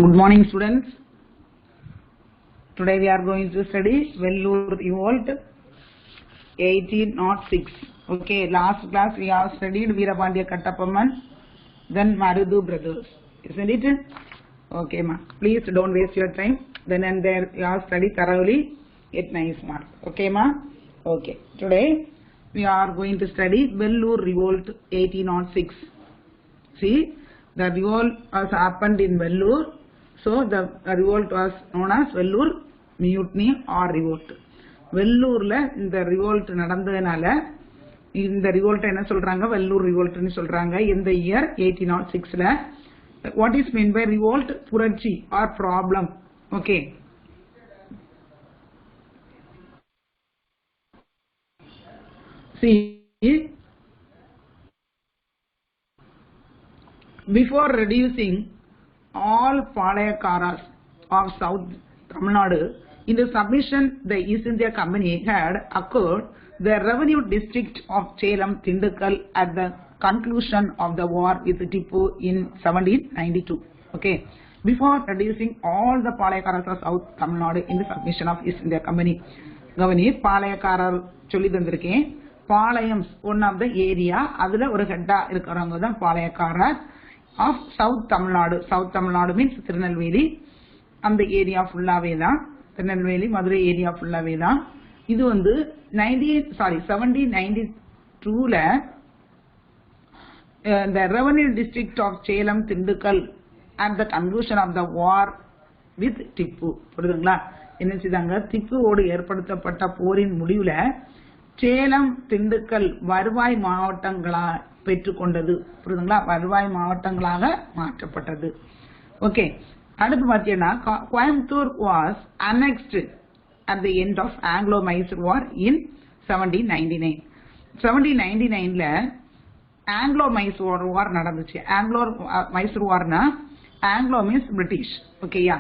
Good morning, students. Today we are going to study Vellore Revolt 1806. Okay, last class we have studied Veerapandiya Kattapamman, then Marudu brothers, isn't it? Okay, ma. Please don't waste your time. Then and there you have studied thoroughly. Get nice mark. Okay, ma. Okay. Today we are going to study Vellore Revolt 1806. See, the revolt has happened in Vellore. So the revolt was known as Vellore Mutiny or revolt. வெல்லூர்ல இந்த revolt நடந்ததனால இந்த revolt என்ன சொல்றாங்க, வெல்லூர் ரிவோல்ட்னு சொல்றாங்க. இந்த year 1806ல. What is mean by revolt? புரட்சி or problem. Okay, see, before reducing all Palayakaras of South Tamil Nadu into submission, the East India Company had acquired the revenue district of Chellam Tindikkal at the conclusion of the war with Tipu in 1792. Okay, before reducing all the Palayakaras of South Tamil Nadu in the submission of East India Company. Governor Palayakarar சொல்லி தந்திருக்கேன். Palayams one of the area, அதுல ஒரு ஹெட்டா இருக்கிறவங்க தான் பாளையக்காரர் of south Tamil Nadu. South Tamil Nadu means Tirunelveli, அந்த area ஃபுல்லாவே தான், திருநெல்வேலி மதுரை ஏரியா ஃபுல்லாவே தான். இது வந்து 1792ல the revenue district of Chellam Tindikkal at the conclusion of the war with Tipu. புரியுதுங்களா? என்ன செய்தாங்க, திப்புவோடு ஏற்படுத்தப்பட்ட போரின் முடிவுல சேலம் திண்டுக்கல் வருவாய் மாவட்டங்களா பெற்றுக்கொண்டது. புரியுதுங்களா? வருவாய் மாவட்டங்களாக மாற்றப்பட்டது. ஓகே, அடுத்து பார்த்தீங்கன்னா Coimbatore was annexed at the end of Anglo-Mysore War in 1799. 1799ல Anglo-Mysore War நடந்துச்சு. Anglo-Mysore Warனா Anglo means British. ஓகேயா,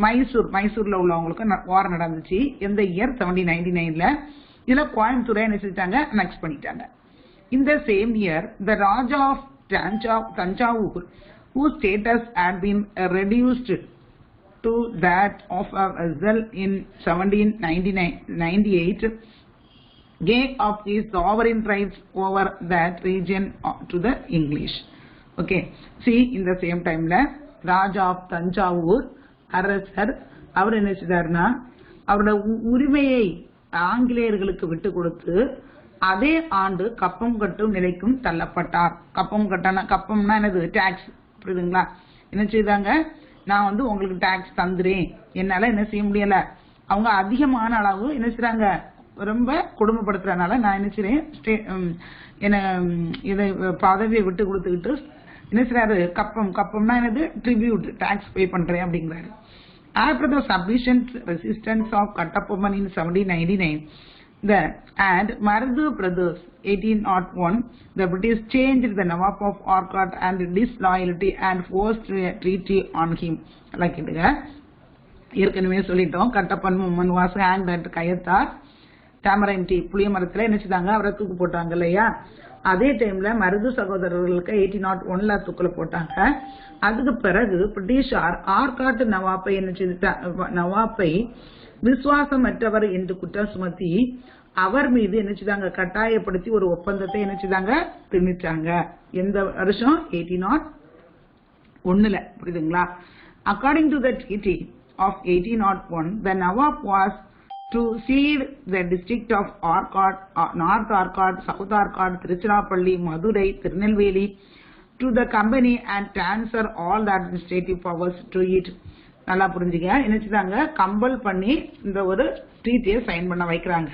மைசூர்ல உள்ளவங்களுக்கு வார் நடந்துச்சு. எந்த இயர்? 1799ல. இதுல கோயம்புத்தூரை என்ன செஞ்சிட்டாங்க, அனெக்ஸ் பண்ணிட்டாங்க. In the same year, the Raja of Tanjavur, whose status had been reduced to that of a vassal in 1798, gave up his sovereign rights over that region to the English. Okay, see, in the same time la Raja of Tanjavur அரசர் அவர் என்ன செய்தார்னா, அவரோட உரிமையை ஆங்கிலேயர்களுக்கு விட்டு கொடுத்து அதே ஆண்டு கப்பம் கட்டும் நிலைக்கும் தள்ளப்பட்டார். கப்பம்னா என்னது? டாக்ஸ். புரியுதுங்களா? என்ன செய்தாங்க, நான் வந்து உங்களுக்கு டாக்ஸ் தந்துறேன், என்னால என்ன செய்ய முடியல, அவங்க அதிகமான அளவு என்ன செய்றாங்க, ரொம்ப கொடுமைப்படுத்துறதுனால நான் என்ன செய்றேன், என்ன இதை பதவியை விட்டு கொடுத்துக்கிட்டு என்ன செய்றாரு, கப்பம்னா என்னது, ட்ரிபியூட், டாக்ஸ் பே பண்றேன் அப்படிங்கிறாரு. After the sufficient resistance of Kattapamman in 1799, and Marudu brothers 1801, the British changed the Nawab of Arcot and disloyalty and forced a treaty on him. Like it, ஏற்கனவே சொல்லிட்டோம். கட்டப்பம்மன் வாஸ் ஹேங்க்ட் அட் கயத்தார். டேமரைன் டீ புளிய மரத்துல என்ன செய்தாங்க, அவரை தூக்கு போட்டாங்க இல்லையா? அதே டைம்ல மருது சகோதரர்களுக்கு 1801ல தூக்குல போட்டாங்க. அதுக்கு பிறகு பிரிட்டிஷார் ஆர்காட் நவாப்பை என்ன செய்த, நவாப்பை விசுவாசமற்றவர் என்று குற்றம் சுமத்தி அவர் மீது என்ன செய்தாங்க, கட்டாயப்படுத்தி ஒரு ஒப்பந்தத்தை என்ன செய்தாங்க, திணிச்சாங்க. எந்த வருஷம்? 1801ல. புரியுதுங்களா? According to the treaty of 1801, the Nawab was to cede the district of Arcot, North Arcot, South Arcot, Tiruchirappalli, Madurai, Tirunelveli to the company and transfer all the administrative powers to it. நல்லா புரிஞ்சுங்க. என்ன செய்தாங்க, compel பண்ணி இந்த ஒரு ட்ரீட்டியை sign பண்ண வைக்கிறாங்க.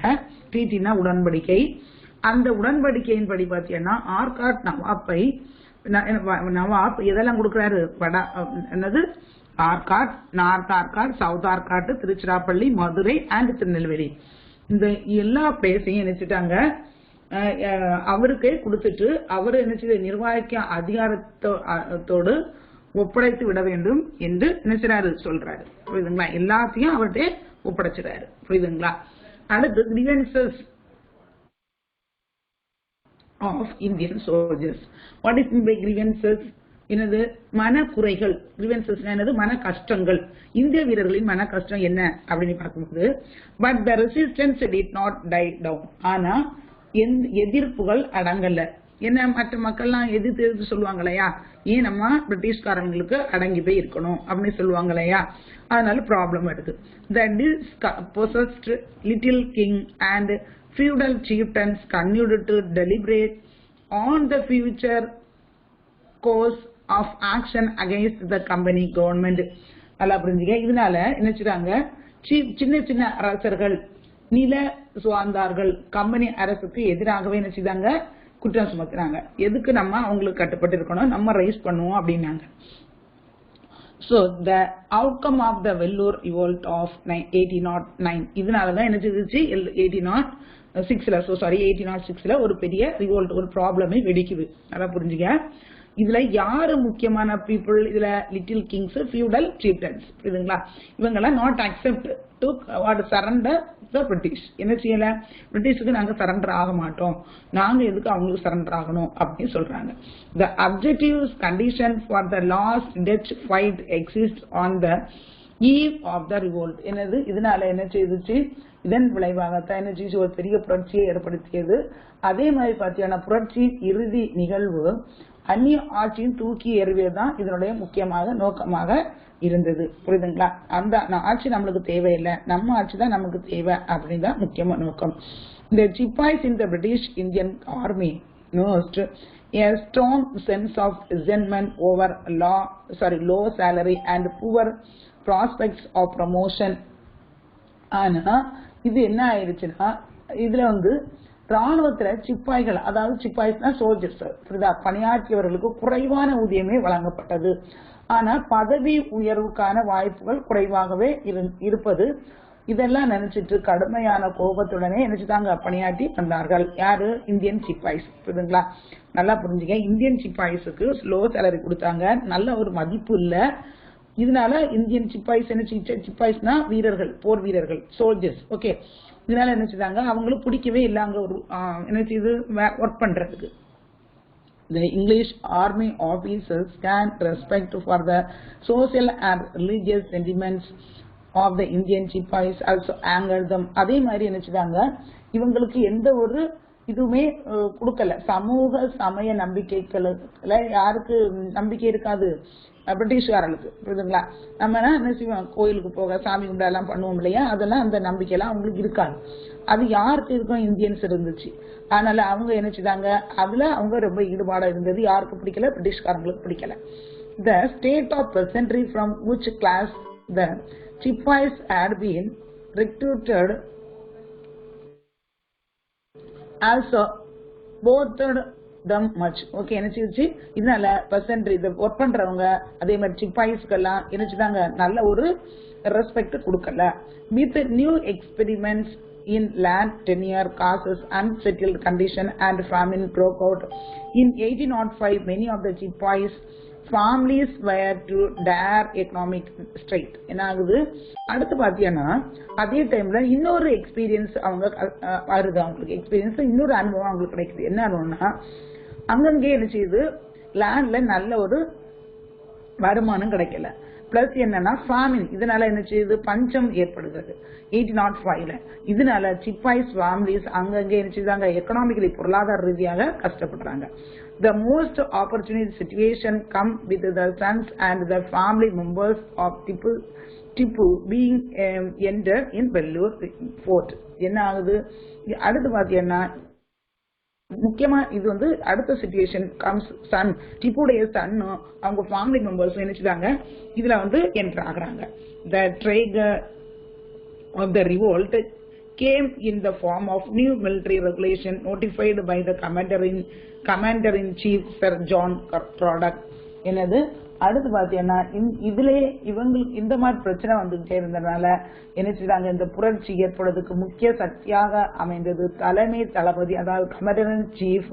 ட்ரீட்டினா உடன்படிக்கை. அந்த உடன்படிக்கையின் படி பார்த்தீங்கன்னா ஆர்காட் நவாப்பை, நவாப் எதெல்லாம் கொடுக்குறாரு, என்னது, Arcot, north Arcot, south Arcot, Tiruchirappalli, Madurai and Tirunelveli, இந்த எல்லா பிளேஸையும் நினைச்சிட்டாங்க அவருக்கே கொடுத்துட்டு அவரு நினைச்சது நிர்வாகிக்க அதிகாரத்தோடு ஒப்படைத்து விட வேண்டும் என்று நினைச்சாரு, சொல்றாரு. புரியுதுங்களா? எல்லாத்தையும் அவர்கிட்ட ஒப்படைச்சிடாரு. புரியுதுங்களா? அடுத்து grievances of Indian soldiers. What is meant by grievances? என்னது மனக்குறைகள், grievances என்னது மன கஷ்டங்கள். இந்திய வீரர்களின் மன கஷ்டம் என்ன அப்படின்னு பார்க்கும்போது, but the resistance did not die down, ஆனா எதிர்ப்புகள் அடங்கல. என்ன மற்ற மக்கள்லாம் எதிர்த்து சொல்லுவாங்க இல்லையா, ஏன் நம்ம பிரிட்டிஷ்காரங்களுக்கு அடங்கி போய் இருக்கணும் அப்படின்னு சொல்லுவாங்க இல்லையா, அதனால problem எடுது. The dispossessed little king and feudal chieftains continued to deliberate on the future course of action against the company government. நல்லா புரிஞ்சுங்க. இதனால என்ன செய்றாங்க, சின்ன சின்ன அரசர்கள், நில சுவார்ந்தார்கள் கம்பெனி அரசுக்கு எதிராகவே என்ன செய்தாங்க, குற்றம் சுமத்துறாங்க. எதுக்கு நம்ம அவங்களுக்கு கட்டுப்பட்டு இருக்கணும், நம்ம ரைஸ் பண்ணுவோம் அப்படின்னாங்க. So the outcome of the Vellore revolt of 1809, இதனாலதான் என்ன செய்துச்சு 1806ல ஒரு பெரிய ரிவோல்ட், ஒரு ப்ராப்ளமே வெடிக்குது. நல்லா புரிஞ்சுங்க. இதுல யாரு முக்கியமான பீப்புள், இதுல லிட்டில் கிங்ஸ், ஃபியூடல் சீஃப்டன்ஸ், புரியுதுங்களா, இவங்கெல்லாம் not accept to surrender the British. என்ன செய்யல, பிரிட்டிஷுக்கு நாங்க சரண்டர் ஆக மாட்டோம், நாங்க எதுக்கு அவங்களுக்கு சரண்டர் ஆகணும் அப்படின்னு சொல்றாங்க. The objectives condition for the last Dutch fight exists on the eve of the revolt. என்னது, இதனால என்ன செய்துச்சு, இதன் விளைவாகத்தான் என்ன செய்து ஒரு பெரிய புரட்சியை ஏற்படுத்தியது. அதே மாதிரி பார்த்தீங்கன்னா புரட்சியின் இறுதி நிகழ்வு அந்நிய ஆட்சியின் தூக்கி எறிவதுதான் இதனுடைய முக்கியமாக நோக்கமாக இருந்தது. புரியுதுங்களா, அந்த ஆட்சி நம்மளுக்கு தேவையில்லை, நம்ம ஆட்சி தான் நமக்கு தேவை அப்படின்னு தான் முக்கியமான நோக்கம். The Chipais in the British Indian Army nursed a strong sense of resentment over low salary and poor prospects of promotion. ஆனா இது என்ன ஆயிடுச்சுன்னா, இதுல ராணுவத்துல சிப்பாய்கள், அதாவது சிப்பாய்ஸ்னா சோல்ஜர்ஸ், புரியுதா, பணியாற்றியவர்களுக்கு குறைவான ஊதியமே வழங்கப்பட்டது. ஆனா பதவி உயர்வுக்கான வாய்ப்புகள் குறைவாகவே இருப்பது, இதெல்லாம் நினைச்சிட்டு கடுமையான கோபத்துடனே நினைச்சுதாங்க பணியாற்றி வந்தார்கள். யாரு, இந்தியன் சிப்பாய்ஸ். புரியுதுங்களா, நல்லா புரிஞ்சுங்க. இந்தியன் சிப்பாய்ஸுக்கு லோ சேலரி கொடுத்தாங்க, நல்ல ஒரு மதிப்பு இல்ல. இதனால இந்தியன் சிப்பாய்ஸ் என்ன, சிப்பாய்ஸ்னா வீரர்கள், போர் வீரர்கள், சோல்ஜர்ஸ். ஓகே, இதனால என்ன செய்தாங்க, அவங்களுக்கு பிடிக்கவே இல்லை அங்க ஒரு என்ன செய்து ஒர்க் பண்றதுக்கு. The English army officers can respect for the social and religious sentiments of the Indian Chipais also angered them. அதே மாதிரி என்ன செய்தாங்க, இவங்களுக்கு எந்த ஒரு இதுவுமே கொடுக்கல. சமூக சமய நம்பிக்கைகளுல யாருக்கு நம்பிக்கை இருக்காது, பிரிட்டிஷ்காரர்களுக்கு. புரியுதுங்களா, நம்ம என்ன செய்வோம், கோயிலுக்கு போக சாமி கும்பிட எல்லாம் பண்ணுவோம் இல்லையா, அதெல்லாம் அந்த நம்பிக்கையெல்லாம் அவங்களுக்கு இருக்காது. அது யாருக்கு இருக்கும், இந்தியன்ஸ் இருந்துச்சு. அதனால அவங்க என்ன செய்தாங்க, அதுல அவங்க ரொம்ப ஈடுபாடா இருந்தது. யாருக்கு பிடிக்கல, பிரிட்டிஷ்காரங்களுக்கு பிடிக்கல. The state of peasantry from which class the Chipais had been recruited also bothered them much. Okay, என்ன செய்யுச்சு, இதனால பெசன்ட்ரி, இதை ஒர்க் பண்றவங்க, அதே மாதிரி சிப்பாய்ஸ்க்கெல்லாம் என்ன செய்தாங்க, நல்ல ஒரு ரெஸ்பெக்ட் கொடுக்கல. With new experiments in land tenure causes unsettled condition and famine broke out. In 1805, many of the Chipais families were to dire economic strait. என்ன ஆகுது, அடுத்து பாத்தீங்கன்னா அதே டைம்ல இன்னொரு எக்ஸ்பீரியன்ஸ் அவங்க வருது, அவங்களுக்கு எக்ஸ்பீரியன்ஸ், இன்னொரு அனுபவம் அவங்களுக்கு கிடைக்குது. என்ன அனுபவம்னா, அங்கங்கே என்ன செய்யுது, லேண்ட்ல நல்ல ஒரு வருமானம் கிடைக்கல. பிளஸ் என்னன்னா ஃபேமின், இதனால என்ன செய்யுது, பஞ்சம் ஏற்படுகிறது 1805ல. இதனால சிப்பாய்ஸ் ஃபேமிலிஸ் அங்கங்கே என்ன செய்தாங்க, எக்கனாமிக்கலி பொருளாதார ரீதியாக கஷ்டப்படுறாங்க. The most opportune situation come with the sons and the family members of Tipu being entered in Vellore fort. என்ன ஆகுது, அடுத்து பாத்தீங்கன்னா முக்கியமா இது அடுத்த சிச்சுவேஷன் கம்ஸ் சன், டிப்புடைய சன், அவங்க ஃபேமிலி மெம்பர்ஸ் நினைச்சுதாங்க இதுல என்டர் ஆகுறாங்க. The trigger of the revolt came in the form of new military regulation notified by the commander-in-chief Sir John Cradock. என்னது, அடுத்து பாத்தீங்கன்னா இதுல இவங்களுக்கு இந்த மாதிரி பிரச்சனை வந்துகிட்டே இருந்ததுனால என்ன செய்தாங்க, இந்த புரட்சி ஏற்படுறதுக்கு முக்கிய சக்தியாக அமைந்தது தலைமை தளபதி, அதாவது கமாண்டர் இன் சீஃப்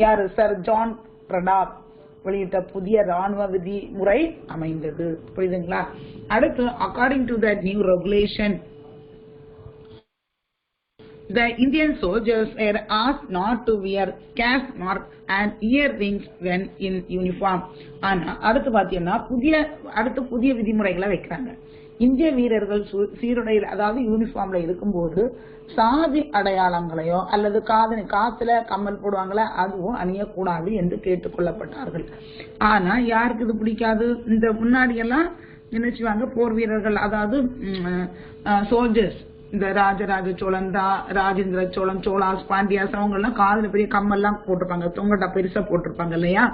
யாரு, சர் ஜான் கிராடாக் வெளியிட்ட புதிய ராணுவ விதி முறை அமைந்தது. புரியுதுங்களா, அடுத்து according to the new regulation The Indian soldiers were asked not to wear caste mark and earrings when in uniform. ஆனா அடுத்து பாத்தீங்கன்னா புதிய விதிமுறைகளை வைக்கிறாங்க. இந்திய வீரர்கள் சீருடையில் அதாவது யூனிஃபார்ம்ல இருக்கும்போது சாதி அடையாளங்களையோ அல்லது காத்துல கம்மல் போடுவாங்களா அதுவும் அணியக்கூடாது என்று கேட்டுக்கொள்ளப்பட்டார்கள். ஆனா யாருக்கு இது பிடிக்காது? இந்த முன்னாடி எல்லாம் நினைச்சுவாங்க போர் வீரர்கள் அதாவது சோல்ஜர்ஸ் இந்த ராஜராஜ சோழன் ராஜேந்திர சோழன் சோழாஸ் பாண்டியாஸ் அவங்க எல்லாம் காதுல பெரிய கம்மெல்லாம் போட்டிருப்பாங்க, தொங்கட்டா பெருசா போட்டிருப்பாங்க இல்லையா?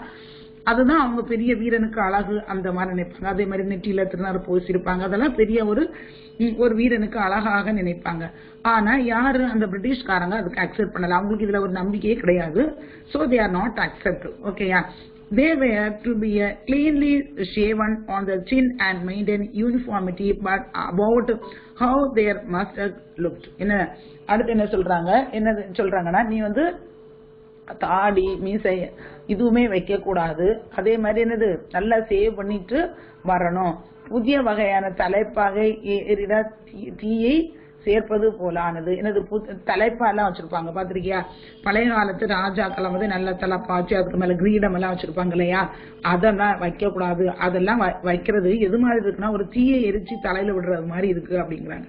அதுதான் அவங்க பெரிய வீரனுக்கு அழகு அந்த மாதிரி நினைப்பாங்க. அதே மாதிரி நெற்றியில திருநாறு பூசிருப்பாங்க, அதெல்லாம் பெரிய ஒரு வீரனுக்கு அழகாக நினைப்பாங்க. ஆனா யாரு அந்த பிரிட்டிஷ்காரங்க அதுக்கு அக்செப்ட் பண்ணல. அவங்களுக்கு இதுல ஒரு நம்பிக்கையே கிடையாது. So they are not accept. ஓகேயா? They were to be cleanly shaven on the chin and maintain uniformity, but about how their master looked. அடுத்து என்ன சொல்றாங்கன்னா நீ தாடி மீசை இதுவுமே வைக்க கூடாது. அதே மாதிரி நல்லா சேவ் பண்ணிட்டு வரணும். புதிய வகையான தலைப்பாகை தீயை சேர்ப்பது போலானது. தலைப்பா எல்லாம் வச்சிருப்பாங்க பாத்திருக்கியா? பழைய காலத்து ராஜாக்கள் நல்ல தலைப்பாச்சு அதுக்கு மேல கிரீடம் எல்லாம் வச்சிருப்பாங்க இல்லையா? அதெல்லாம் வைக்க கூடாது. அதெல்லாம் வைக்கிறது எது மாதிரி இருக்குன்னா ஒரு தீயை எரிச்சு தலையில விடுறது மாதிரி இருக்கு அப்படிங்கிறாங்க.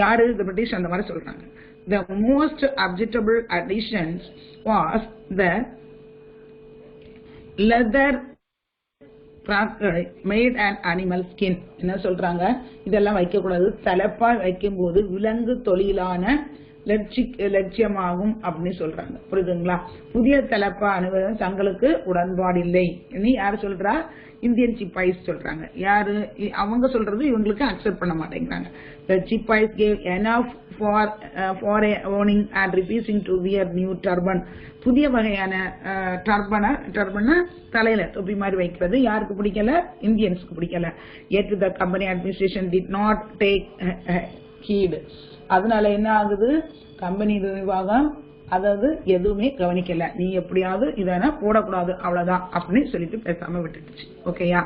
யாரு? இந்த பிரிட்டிஷ் அந்த மாதிரி சொல்றாங்க. The most objectionable additions was the leather made an animal skin. என்ன சொல்றாங்க? இதெல்லாம் வைக்க கூடாது. தலைப்பா வைக்கும் போது விலங்கு தொழிலான லட்சியமாகும் அப்படின்னு சொல்றாங்க. புரியுதுங்களா? புதிய தலைப்பா அணிவதும் தங்களுக்கு உடன்பாடு இல்லை. நீ யாரு சொல்றா? இந்தியன் சிப்பாய்ஸ் சொல்றாங்க. யாரு? அவங்க சொல்றது இவங்களுக்கு அக்செப்ட் பண்ண மாட்டேங்கிறாங்க. The Chippies gave enough for a warning and refusing to wear new turban. புதிய வகையான டர்பனா தலையில தொப்பி மாதிரி வைக்கிறது யாருக்கு பிடிக்கல? இந்தியன்ஸ்க்கு பிடிக்கல. Yet the company administration did not take heed. அதனால என்ன ஆகுது? கம்பெனி நிர்வாகம் அதாவது எதுவுமே கவனிக்கல. நீ எப்படியாவது இதனா போடக்கூடாது அவ்வளவுதான் அப்படின்னு சொல்லிட்டு பேசாம விட்டுடுச்சு. ஓகேயா?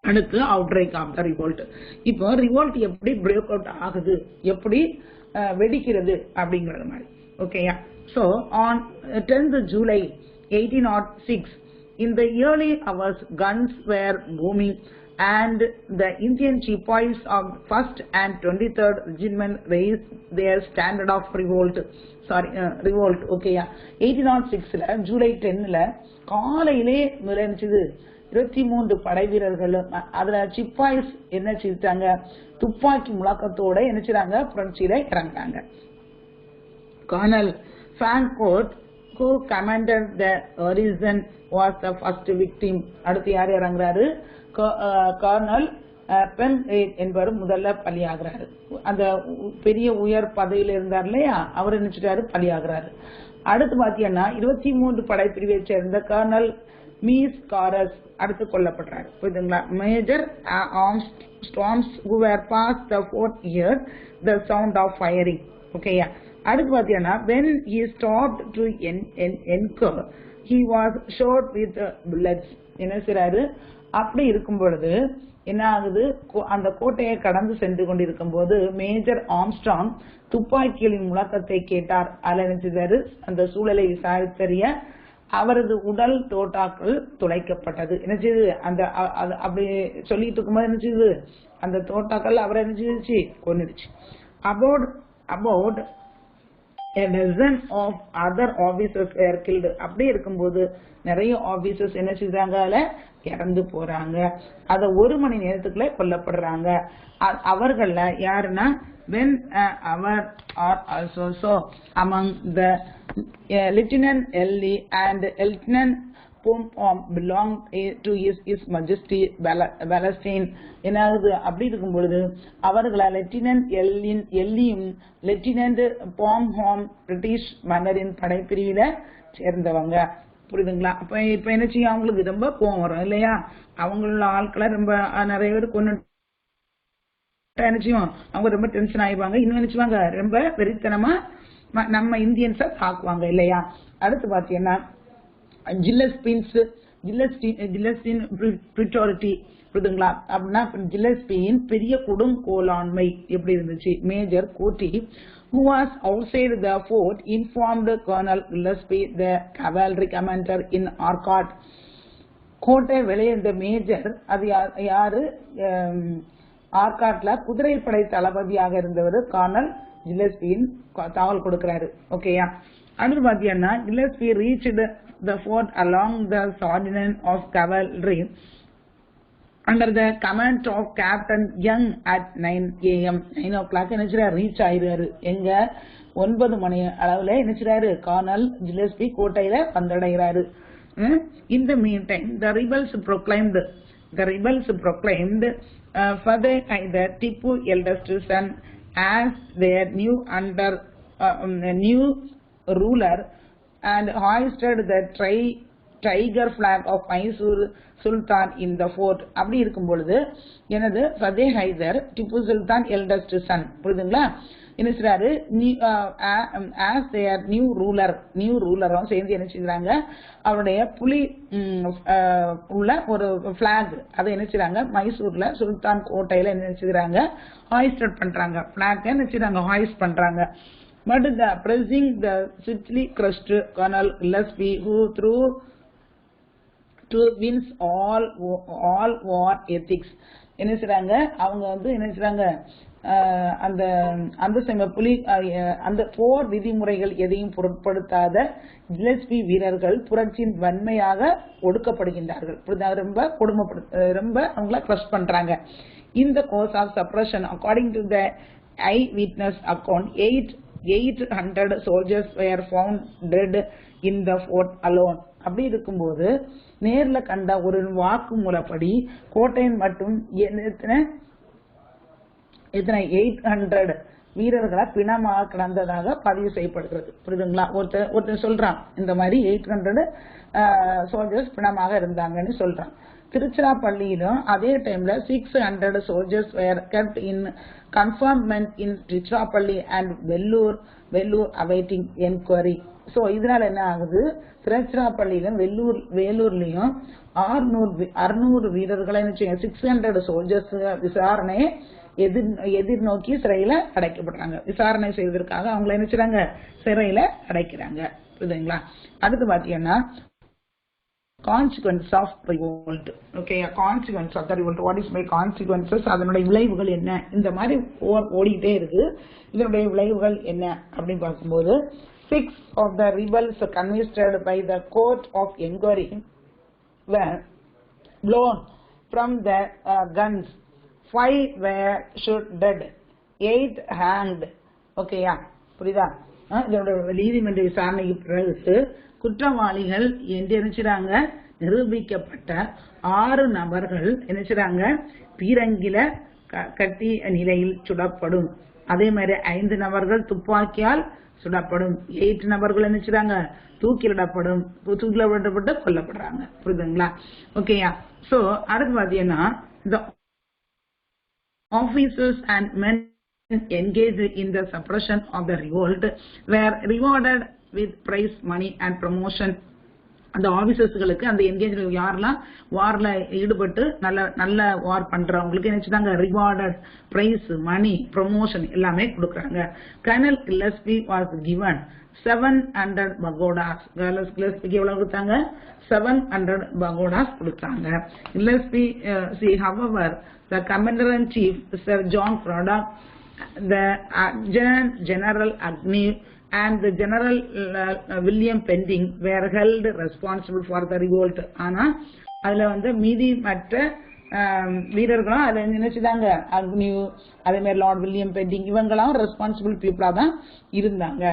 அடுத்து அவுட்ரைக் ஆஃப் த ரிவோல்ட். இப்போ ரிவோல்ட் எப்படி பிரேக் அவுட் ஆகுது, எப்படி வெடிக்கிறது அப்படிங்கறது மாதிரி. ஓகேயா? So on 10th July 1806, in the early hours, guns were booming, and the Indian Sepoys of 1st and 23rd Regiment raised their standard of revolt. ஓகேயா? 1806ல ஜூலை 10ல காலையிலே நுழைஞ்சது 23 படை வீரர்கள். அதுல சிப்பாய்ஸ் என்ன செய்தாங்க? துப்பாக்கி முழக்கத்தோட என்ன செய்றாங்க? புரட்சியில இறங்குறாங்க. Colonel Fancourt, who commanded the garrison, was the first victim. அடுத்து யார் இறங்குறாரு? கர்னல் பென் என்பவர் முதல்ல பலியாகிறாரு. அந்த பெரிய உயர் பதவியில இருந்தார் இல்லையா? அவர் நினைச்சிட்டாரு பலியாகிறாரு. அடுத்து பாத்தீங்கன்னா 23 படைப்பிரிவை சேர்ந்த கர்னல் மீஸ் காரஸ் அடுத்து கொல்லப்படுறாரு. புரியுதுங்களா? Major Armstrongs who were past the 4th year the sound of firing. ஓகேயா? அடுத்து பாத்தீங்கன்னா when he stopped to anchor he was shot with bullets. என்ன செய்றாரு? அப்படி இருக்கும் பொழுது என்ன ஆகுது? அந்த கோட்டையை கடந்து சென்று கொண்டிருக்கும் போது மேஜர் ஆர்ம்ஸ்ட்ராங் துப்பாக்கிகளின் முழக்கத்தை கேட்டார். அதில் என்ன செய்தாரு? அந்த சூழலை விசாரித்தறிய அவரது உடல் தோட்டாக்கள் துளைக்கப்பட்டது. என்ன செய்யுது? அந்த அப்படி சொல்லிட்டு இருக்கும்போது என்ன செய்யுது? அந்த தோட்டாக்கள் அவரை என்ன செய்துச்சு? கொன்னுடுச்சு. About a dozen of other officers were killed. அப்படி இருக்கும்போது நிறைய ஆபீசர்ஸ் என்ன செய்றாங்க? அதுல இறந்து போறாங்க. அத 1 மணி நேரத்துக்குள்ள கொல்லப்படுறாங்க. அவர்கள யாருன்னா when our are also so among the Lieutenant Ellie and Lieutenant Pompom belonged to his Majesty Palestine. என்னாகுது? அப்படி இருக்கும் பொழுது அவர்கள லெப்டினன்ட் எல்லியும் லெப்டினன்ட் பாம்ஹாம் பிரிட்டிஷ் மன்னரின் படைப்பிரிவில சேர்ந்தவங்க. புரியுதுங்களா? இப்ப என்ன செய்யும்? அவங்களுக்கு ரொம்ப கோவம் வரும் இல்லையா? அவங்களோட ஆட்களை ரொம்ப நிறைய பேர் கொண்டு என்ன செய்வோம்? அவங்க ரொம்ப டென்ஷன் ஆயிடுவாங்க. இன்னும் நினைச்சுவாங்க ரொம்ப வெறித்தனமா நம்ம இந்தியன்ஸ தாக்குவாங்க இல்லையா? அடுத்து பாத்தீங்கன்னா ஜில்லஸ் பின்ஸ் ஜில்லஸ்டின் பிரிட்டாரிட்டி புரியுதுங்களா? அப்படின்னா ஜில்லஸ்பியின் பெரிய கொடுங்கோலாண்மை எப்படி இருந்துச்சு? மேஜர் கோட்டி who was outside the fort informed Colonel Gillespie, the cavalry commander in Arcot. கோட்டை வெளியே இந்த மேஜர் அது யாரு? ஆர்காட்ல குதிரைப்படை தளபதியாக இருந்தவர் கர்னல் ஜில்லஸ்பியின் தகவல் கொடுக்கிறாரு. ஓகேயா? அடுத்து பாத்தீங்கன்னா Gillespie reached the fort along the sergeant of cavalry under the command of Captain Young at 9 AM. 9 o'clock என்ன ரீச் ஆயிடுறாரு. எங்க 9 மணி அளவுல என்ன கர்னல் ஜில்லஸ்பி கோட்டையில வந்தடைகிறாரு. In the meantime, the rebels proclaimed further either Tipu eldest son as their new ruler and hoisted the tiger flag of Mysore Sultan in the fort. அப்படி இருக்கும் பொழுது எனது ஃபதே ஹைதர் டிப்பு சுல்தான் எல்டஸ்ட் சன் புரியுதுங்களா? என்ன செய்றாரு? as their new ruler சேர்ந்து என்ன செய்றாங்க? அவருடைய புலி உள்ள ஒரு பிளாக் அதை என்ன செய்றாங்க? மைசூர்ல சுல்தான் கோட்டையில என்ன செய்றாங்க? ஹாய்ஸ்ட் பண்றாங்க. பிளாக் என்ன செய்றாங்க? ஹாய்ஸ்ட் பண்றாங்க. But the pressing the swiftly crushed Colonel Gillespie, who through to wins all war ethics, என்ன செய்றாங்க? அவங்க என்ன செய்றாங்க? அந்த அந்த சமய புலி அந்த போர் விதிமுறைகள் எதையும் பொருட்படுத்தாத ஜில்லஸ்பி வீரர்கள் புரட்சியின் வன்மையாக ஒடுக்கப்படுகின்றார்கள். ரொம்ப ரொம்ப அவங்கள கிரஷ் பண்றாங்க. In the course of suppression, according to the eyewitness account, 800 soldiers were found dead in the fort alone. அப்படி இருக்கும்போது நேர்ல கண்ட ஒரு வாக்குமூலப்படி கோட்டையின் மட்டும் எத்தனை 800 வீரர்களை பிணமாக கிடந்ததாக பதிவு செய்யப்படுகிறது. புரியுதுங்களா? ஒருத்தர் சொல்றான் இந்த மாதிரி 800 சோல்ஜர்ஸ் பிணமாக இருந்தாங்கன்னு சொல்றான். திருச்சிராப்பள்ளியிலும் அதே டைம்ல 600 soldiers were kept in confinement in Tiruchirappalli and Vellore awaiting enquiry. So இதனால என்ன ஆகுது? திருச்சிராப்பள்ளியிலும் வேலூர்லயும் 600 வீரர்களை 600 soldiers விசாரணை எதிர்நோக்கி சிறையில அடைக்கப்படுறாங்க. விசாரணை செய்வதற்காக அவங்களை என்ன செய்றாங்க? சிறையில அடைக்கிறாங்க. புரியுதுங்களா? அடுத்து பாத்தீங்கன்னா consequence of revolt. Okay, consequence of the revolt. What is my consequences? அதனுடைய விளைவுகள் என்ன? இந்த மாதிரி ஓடிட்டே இருக்கு. இதனுடைய விளைவுகள் என்ன அப்படின்னு பார்க்கும்போது 6 of the rebels convicted by the court of inquiry were blown from the guns. 5 were shot dead, 8 hanged. ஓகேயா? புரியுதா? இதனுடைய நீதிமன்ற விசாரணைக்கு பிறகு குற்றவாளிகள் நினைச்சாங்க நிரூபிக்கப்பட்ட 6 நபர்கள் நினைச்சாங்க பீரங்கில கட்டிய நிலையில் சுடப்படும். அதே மாதிரி 5 நபர்கள் துப்பாக்கியால் சுடப்படும். 8 நபர்கள் நினைச்சாங்க தூக்கிலிடப்பட்டு கொல்லப்படுறாங்க. புரியுதுங்களா? ஓகேயா? சோ அடுத்து பாத்தீங்கன்னா the officers and men engaged in the suppression of the revolt were rewarded with prize money and promotion. அந்த ஆபீசர்ஸ்களுக்கு அந்த என்கேஜ் யாரெல்லாம் வார்ல ஈடுபட்டு நல்ல வார் பண்றவங்களுக்கு என்ன ரிவார்டட் பிரைஸ் மணி ப்ரொமோஷன் எல்லாமே கொடுக்கறாங்க. Colonel Gillespie was given 700 pagodas. கில்லஸ்பிக்கு எவ்வளவு கொடுத்தாங்க? 700 pagodas கொடுத்தாங்க. Gillespie however the commander in chief Sir John Craddock, the adjutant general Agnew and the general William Pending were held responsible for the revolt. ஆனா அதுல மீதி மற்ற வீரர்களும் அதை நினைச்சுதாங்க அக்னியூ அதே மாதிரி லார்ட் வில்லியம் பெண்டிங் இவங்களாம் ரெஸ்பான்சிபிள் பீப்புளா தான் இருந்தாங்க.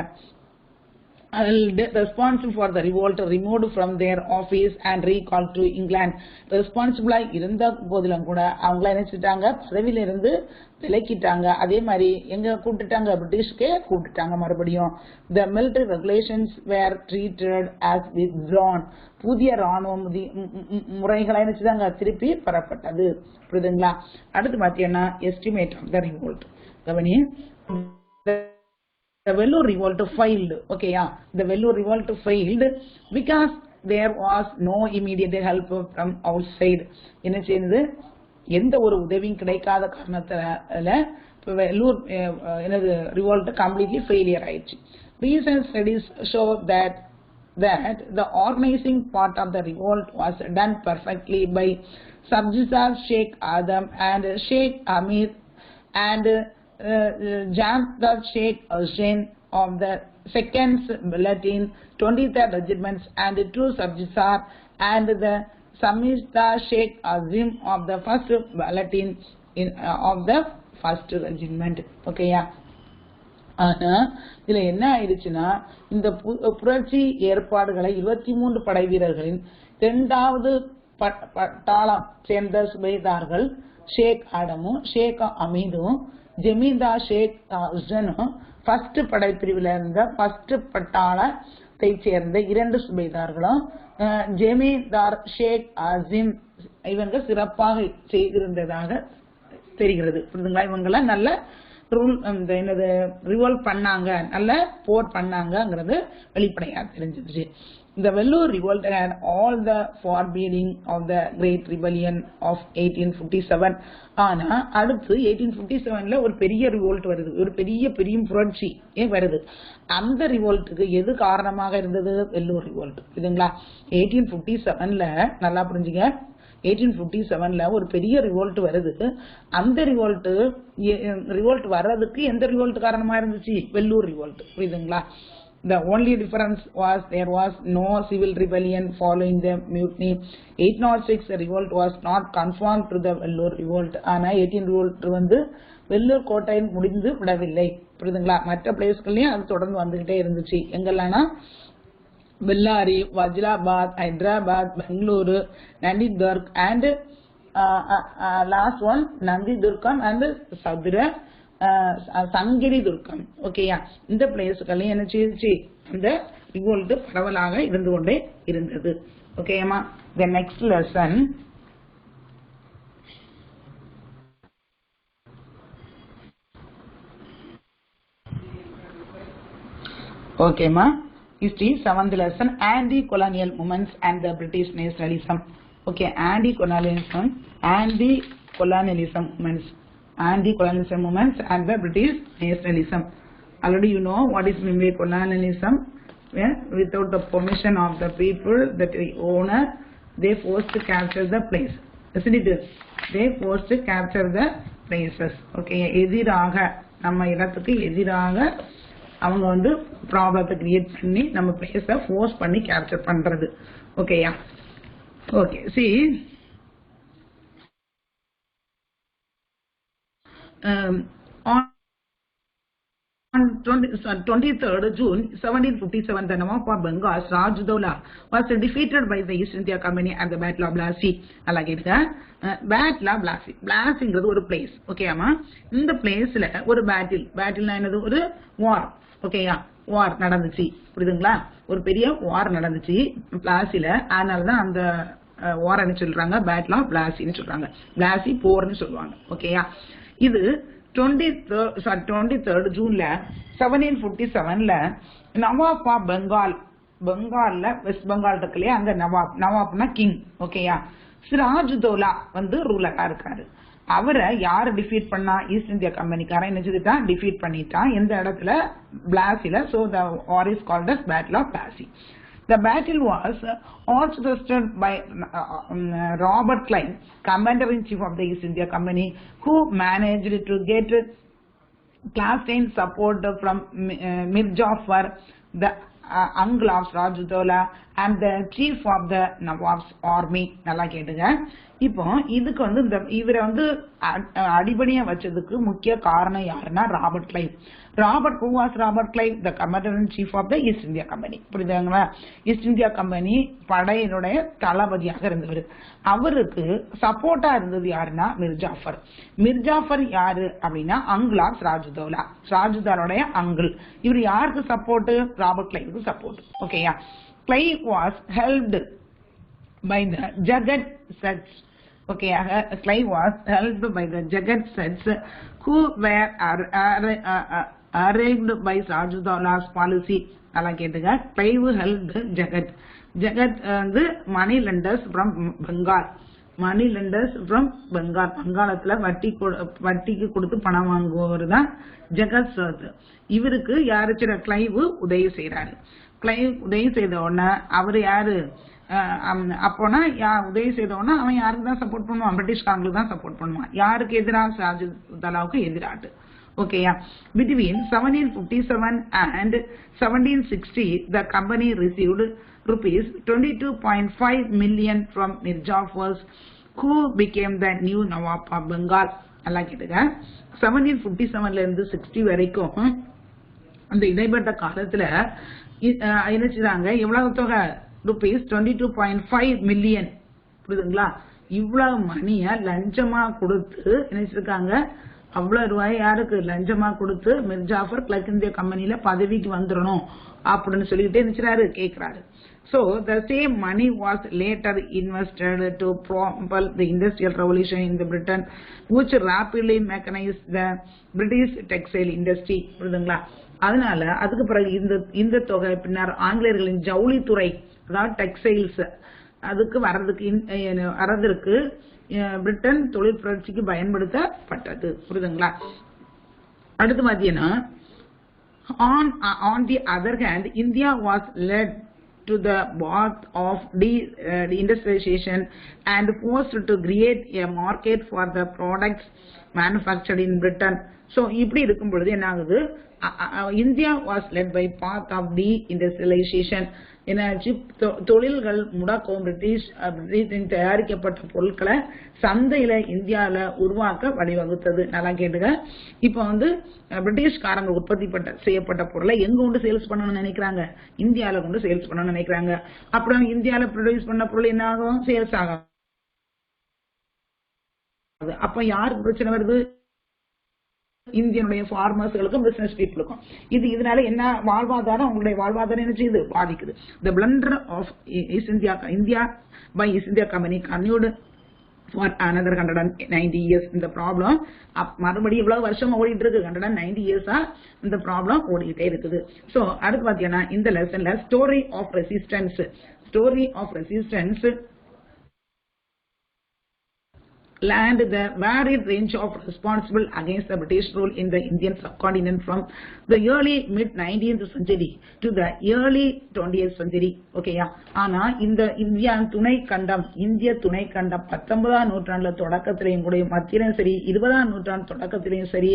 responsible for the revolt removed from their office and recalled to England. ரெஸ்பான்சிபிளா இருந்த போதிலும் கூட அவங்கள நினைச்சிட்டாங்க பதவியில இருந்து விலக்கிட்டாங்க. அதே மாதிரி எங்க கூப்பிட்டுட்டாங்க? பிரிட்டிஷ்கே கூப்பிட்டுட்டாங்க மறுபடியும். The military regulations were treated as withdrawn. புதிய ராணுவ முறைகளை நினைச்சுதாங்க திருப்பி பெறப்பட்டது. புரியுதுங்களா? அடுத்து பாத்தீங்கன்னா எஸ்டிமேட் ஆஃப் த ரிவோல்ட். கவனி, the Vellore revolt failed. Okay, yeah, the Vellore revolt failed because there was no immediate help from outside. என்ன செய்யுது, எந்த ஒரு உதவியும் கிடைக்காத காரணத்தால வெள்ளூர் என்னது revolt completely failure ஆயிடுச்சு. Recent studies show that the organizing part of the revolt was done perfectly by Sabzizar Sheikh Adam and Sheikh Hamid and Jamdar Sheikh Hussain of the 2nd Battalion, 23rd Regiment and 2 Sabzizar and the Samizda Sheikh Azim of the 1st Battalion of the 1st Regiment. Okay, yeah. ஆனா இதுல என்ன ஆயிடுச்சுன்னா, இந்த புரட்சி ஏற்பாடுகளை 23 படை வீரர்களின் 2வது பட்டாளம் சேர்ந்த சுபேதார்கள் ஷேக் ஆடமும் ஷேக் அமீதும் ஜமீன்தார் ஷேக் ஹுசனும் 1st படைப்பிரிவில் இருந்த 1st பட்டாளத்தை சேர்ந்த 2 சுபேதார்களும் ஜமீன்தார் ஷேக் அசீம் இவங்க சிறப்பாக செய்திருந்ததாக தெரிகிறது. புரியுதுங்களா? இவங்கெல்லாம் நல்ல என்னது ரிவால்வ் பண்ணாங்க, நல்ல போர் பண்ணாங்கிறது வெளிப்படையா தெரிஞ்சிருச்சு. The Vellore revolt had all the forbearing of the Great Rebellion of 1857. ஆனா அடுத்து 1857ல ஒரு பெரிய ரிவோல்ட் வருது, ஒரு பெரிய புரட்சி வருது. அந்த ரிவோல்ட்டுக்கு எது காரணமாக இருந்தது? வெள்ளூர் ரிவோல்ட். புரியுதுங்களா? 1857ல நல்லா புரிஞ்சுங்க, 1857ல ஒரு பெரிய ரிவோல்ட் வருது. அந்த ரிவோல்ட் வர்றதுக்கு எந்த ரிவோல்ட் காரணமா இருந்துச்சு? வெள்ளூர் ரிவோல்ட். புரியுதுங்களா? The only difference was there was no civil rebellion following the mutiny. 1806 revolt was not conformed to the Vellore revolt. ஆனா 18 revolt வந்து வெள்ளூர் கோட்டையில் முடிந்து விடவில்லை. புரியுதுங்களா? மற்ற பிளேஸ்கள்லயும் அது தொடர்ந்து வந்துகிட்டே இருந்துச்சு. எங்கெல்லாம்னா Bellary, Wazirabad, Hyderabad, Bengaluru, Nandidurg and last one Nandidurgam and சதுர சங்கிரி துர்க்கம். ஓகேயா? இந்த பிளேஸ்களையும் என்ன செய்யுச்சு? இந்த ரிவோல்ட் பரவலாக இருந்து கொண்டே இருந்தது. ஓகேமா? The next lesson ஓகேமா, history 7th lesson, anti-colonial movements and the British nationalism. Okay, anti-colonialism movements, anti-colonialism movements and the British nationalism. Already you know what is meant by colonialism. Without the permission of the people that the owner, they forced to capture the place. Isn't it? They forced to capture the places. Okay, எதிராக நம்ம இடத்துக்கு எதிராக அவங்க வந்து ப்ராப்ளத்தை create பண்ணி நம்ம பிளேஸை ஃபோர்ஸ் பண்ணி கேப்சர் பண்றது. ஓகேயா? Okay, see on 23rd June 1757, the Nawab of Bengal, Rajudollah, was defeated by the East India Company at the Battle of Plassey. Battle of Plassey. Plasseyங்கிறது ஒரு பிளேஸ். ஓகேமா? இந்த பிளேஸ்ல ஒரு பேட்டில்னா என்னது? ஒரு வார். ஓகேயா? வார் நடந்துச்சு. புரியுதுங்களா? ஒரு பெரிய வார் நடந்துச்சு பிளாசில. அதனாலதான் அந்த வார் என்ன சொல்றாங்க? பேட்டில் ஆஃப் பிளாசின்னு சொல்றாங்க. பிளாசி போர்னு சொல்லுவாங்க. ஓகேயா? இது 23rd ஜூன்ல 1757ல நவாப் ஆஃப் பெங்கால்ல வெஸ்ட் பெங்கால் இருக்கு இல்லையா, அந்த நவாப்னா கிங். ஓகேயா? சிராஜுதௌலா வந்து ரூலரா இருக்காரு. அவரை யாரு டிஃபீட் பண்ணா? ஈஸ்ட் இந்தியா கம்பெனிக்காரன் என்ன செய்துட்டான்? டிஃபீட் பண்ணிட்டான். எந்த இடத்துல? பிளாசில. So the war is called as Battle of Plassey. The battle was orchestrated by Robert Clive, Commander-in-Chief of the East India Company, who managed to get clandestine support from Mir Jafar, the uncle of Rajudollah, and the chief of the Nawab's army. நல்லா கேட்டுங்க. இப்போ இதுக்கு வந்து இவரை வந்து அடிபணியா வச்சதுக்கு முக்கிய காரணம் யாருன்னா Robert Clive. who was Robert Clive? The Commander-in-Chief of the East India Company. புரியுதுங்களா? ஈஸ்ட் இந்தியா கம்பெனி படையினுடைய தளபதியாக இருந்தவர். அவருக்கு சப்போர்ட்டா இருந்தது யாருன்னா மிர் ஜாஃபர் யாரு அப்படின்னா அங்கிள் ஆஃப் ராஜுதௌலா, ராஜுதௌலாவுடைய அங்கிள். இவர் யாருக்கு சப்போர்ட்? ராபர்ட் கிளைவுக்கு சப்போர்ட். ஓகேயா? Clive was helped by the Jagat Sets. Okay, Clive was helped by the Jagat Sets, who were arranged by Rajudolah's policy. Clive helped Jagat. Jagat வந்து money lenders from Bengal. Money lenders from Bengal. வங்காளத்துல வட்டிக்கு கொடுத்து பணம் வாங்குபவர் தான் ஜெகத் சேத். இவருக்கு யாரு கிளைவ் உதவி செய்யறாரு. கிளைவ் உதவி செய்த உடனே அவரு யாரு அப்போனா உதவி செய்த உடனே அவன் யாருக்கு தான் சப்போர்ட் பண்ணுவான்? பிரிட்டிஷ்காரங்களுக்கு தான் சப்போர்ட் பண்ணுவான். யாருக்கு எதிராக? ஷாஜுத்தாலாவுக்கு எதிராட்டு. ஓகேயா? Between 1757 and 1760, the company received rupees 22.5 million from Mir Jafar, who became the new Nawab of Bengal. நல்லா கேட்டுங்க. 1757ல இருந்து 60 வரைக்கும் அந்த இடைப்பட்ட காலத்துல என்ன செய்றாங்க? எவ்வளவு தொகை? rupees 22.5 million. புரியுதுங்களா? இவ்வளவு மணிய லஞ்சமா கொடுத்து என்ன செஞ்சிருக்காங்க? அவ்வளவு ரூபாய் யாருக்கு லஞ்சமா கொடுத்து மிர் ஜாஃபர் கிழக்கு இந்திய கம்பெனில பதவிக்கு வந்துடணும் அப்படின்னு சொல்லிட்டு நினைச்சாரு, கேட்கிறாரு. So the same money was later invested to propel the industrial revolution in the Britain, which rapidly mechanized the British textile industry. புரியுதுங்களா? அதனால அதுக்கு பிறகு இந்த தொகை பின்னர் ஆங்கிலேயர்களின் ஜவுளித்துறை, அதாவது டெக்ஸ்டைல்ஸ், அதுக்கு வரதுக்கு பிரிட்டன் தொழில் புரட்சிக்கு பயன்படுத்தப்பட்டது. புரியுதுங்களா? அடுத்து பாத்தீங்கன்னா, on the other hand, India was led to the path of industrialization and forced to create a market for the products manufactured in Britain. So இப்படி இருக்கும் பொழுது என்ன ஆகுது? India was led by path of deindustrialization. என்னாச்சு? தொழில்கள் முடக்கம், British தயாரிக்கப்பட்ட பொருட்களை சந்தையில இந்தியாவில உருவாக்க வழிவகுத்தது. நல்லா கேட்டுங்க. இப்ப வந்து பிரிட்டிஷ்காரங்க உற்பத்தி செய்யப்பட்ட பொருளை எங்க கொண்டு சேல்ஸ் பண்ணணும்னு நினைக்கிறாங்க? இந்தியாவில கொண்டு சேல்ஸ் பண்ணணும்னு நினைக்கிறாங்க. அப்புறம் இந்தியாவில ப்ரொடியூஸ் பண்ண பொருள் என்ன ஆகும்? சேல்ஸ் ஆகும். அப்ப யாருக்கு பிரச்சனை வருது? இந்தியனுடைய ஃபார்மர்ஸ்களுக்கும் பிசினஸ் பீப்புளுக்கும். இதனால என்ன வாழ்வாதாரம், உங்களுடைய வாழ்வாதாரம் என்ன செய்யுது? பாதிக்குது. The blunder of East India by East India Company continued for another 190 years. இந்த ப்ராப்ளம் மறுபடியும் இவ்வளவு வருஷம் ஓடிட்டு இருக்கு. 190 இயர்ஸா இந்த ப்ராப்ளம் ஓடிக்கிட்டே இருக்குது. சோ அடுத்து பாத்தீங்கன்னா இந்த லெசன்ல story of resistance land the varied range of responsible against the British rule in the Indian subcontinent from the early mid 19th century to the early 20th century. ஓகேயா? ஆனா இந்த இந்திய துணை கண்டம் 19ஆம் நூற்றாண்டுல தொடக்கத்திலையும் கூட, மத்தியிலும் சரி 20ஆம் நூற்றாண்டு தொடக்கத்திலையும் சரி,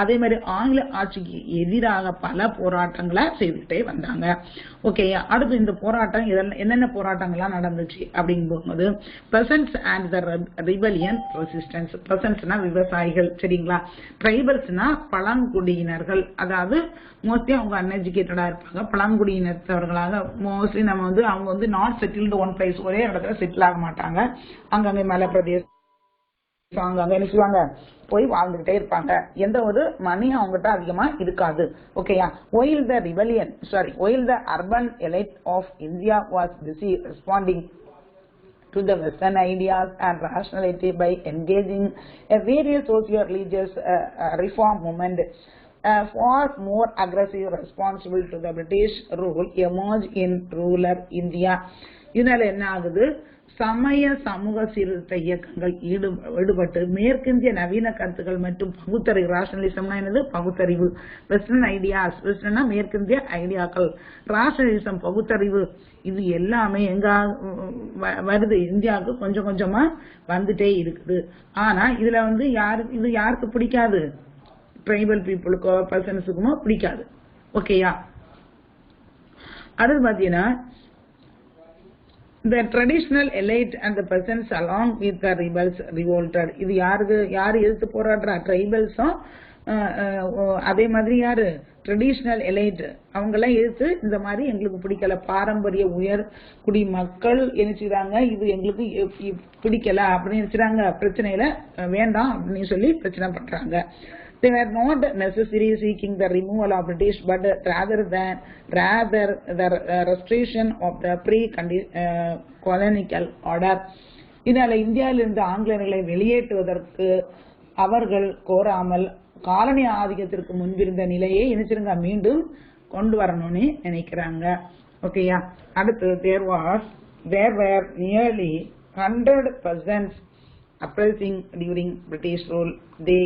அதே மாதிரி ஆங்கில ஆட்சிக்கு எதிராக பல போராட்டங்களை செய்துட்டே வந்தாங்க. ஓகேயா? அடுத்து இந்த போராட்டம் என்னென்ன போராட்டங்கள்லாம் நடந்துச்சு அப்படிங்கும்போது, peasants and the rebellion resistance. பெர்சன்ஸ்னா விவசாயிகள், சரிங்களா? ட்ரைபல்ஸ்னா பழங்குடியினர்கள், அதாவது மோஸ்ட்லி அவங்க அன்எஜுகேட்டடா இருப்பாங்க. பழங்குடியினத்தவர்களாக மோஸ்ட்லி நம்ம வந்து அவங்க வந்து நாட் செட்டில்டு ஒன் பிளேஸ், ஒரே இடத்துல செட்டில் ஆக மாட்டாங்க. அங்கங்க மலை பிரதேசம் அங்கங்க என்ன செய்வாங்க? போய் வாழ்ந்துகிட்டே இருப்பாங்க. எந்த ஒரு மணி அவங்ககிட்ட அதிகமா இருக்காது. ஓகேயா? while the urban elite of India was busy responding to the Western ideas and rationality by engaging a various socio-religious reform movement, far more aggressive responsible to the British rule emerged in rural India. இதனால என்ன ஆகுது? சமய சமூக சீர்திருத்த இயக்கங்கள் ஈடுபட்டு மேற்கிந்திய நவீன கருத்துக்கள் மற்றும் பகுத்தறிவு, ராஷனலிசம்னா என்னது? பகுத்தறிவு. வெஸ்டர்ன் ஐடியாஸ், வெஸ்டர்னா மேற்கிந்திய ஐடியாக்கள், ராஷனலிசம் பகுத்தறிவு, இது எல்லாமே எங்க வருது? இந்தியாவுக்கு கொஞ்சம் கொஞ்சமா வந்துட்டே இருக்குது. ஆனா இதுல வந்து இது யாருக்கு பிடிக்காது? ட்ரைபல் பீப்புளுக்கோ பர்சன்ஸுக்குமோ பிடிக்காது. ஓகேயா? அடுத்து பாத்தீங்கன்னா, the traditional elite and the peasants along with the rebels revolted. இது யாரு எதிர்த்து போராடுறா? ட்ரைபல்ஸும் அதே மாதிரி யாரு? ட்ரெடிஷனல் எலைட் அவங்கெல்லாம் எதிர்த்து இந்த மாதிரி எங்களுக்கு பிடிக்கல, பாரம்பரிய உயர் குடி மக்கள் என்ன செய்றாங்க? இது எங்களுக்கு பிடிக்கல அப்படின்னு நினைச்சாங்க. பிரச்சனையில வேண்டாம் அப்படின்னு சொல்லி பிரச்சனை பண்றாங்க. They were not necessarily seeking the removal of British, but rather the restoration of the pre-colonial order. இதனால இந்தியாவிலிருந்து ஆங்கிலேயர்களை வெளியேற்றுவதற்கு அவர்கள் கோராமல் காலனி ஆதிக்கத்திற்கு முன்பிருந்த நிலையை நினைச்சிருங்க மீண்டும் கொண்டு வரணும்னு நினைக்கிறாங்க. ஓகேயா. அடுத்து there were nearly 100 persons oppressing during British rule. They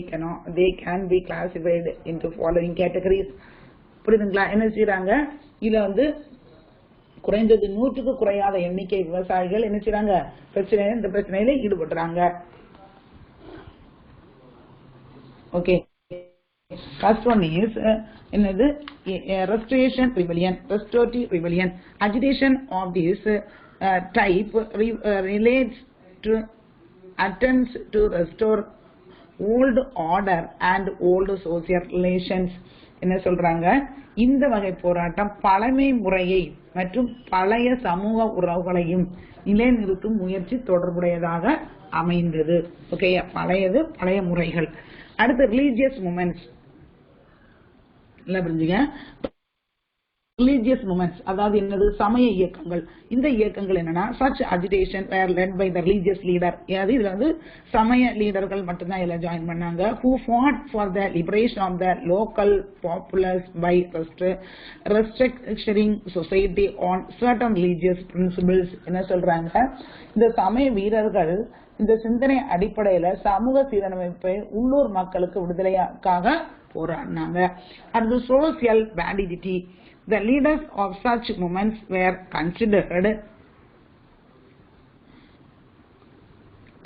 can be classified into following categories. புரியுதுங்களா? என்ன செய்றாங்க, இதுல வந்து குறைந்தது 100க்கு குறையாத எண்ணிக்கை விவசாயிகள் என்ன செய்றாங்க, இந்த பிரச்சனையில ஈடுபடுறாங்க. ஓகே. First one is என்னது, restorative rebellion. Agitation of this type relates to attempts to restore old order and old social relations. என்ன சொல்றாங்க, இந்த வகை போராட்டம் பழமை முறையை மற்றும் பழைய சமூக உறவுகளையும் நிலைநிறுத்தும் முயற்சி தொடர்புடையதாக அமைந்தது. ஓகே, பழைய முறைகள். அடுத்து ரிலீஜியஸ் மூமெண்ட்ஸ் புரிஞ்சுங்க. ரிலீஜியஸ் மூமெண்ட்ஸ் அதாவது என்னது, சமய இயக்கங்கள். இந்த இயக்கங்கள் என்னன்னா, such agitation were led by the religious leader. இதுல வந்து சமய லீடர்கள் மட்டும்தான் இதுல ஜாயின் பண்ணாங்க. who fought for the liberation of the local populace by restructuring society on certain religious principles. என்ன சொல்றாங்க, இந்த சமய வீரர்கள் இந்த சிந்தனை அடிப்படையில சமூக சீரமைப்பை உள்ளூர் மக்களுக்கு விடுதலைக்காக போராடினாங்க. அடுத்து social validity. The leaders of such movements were considered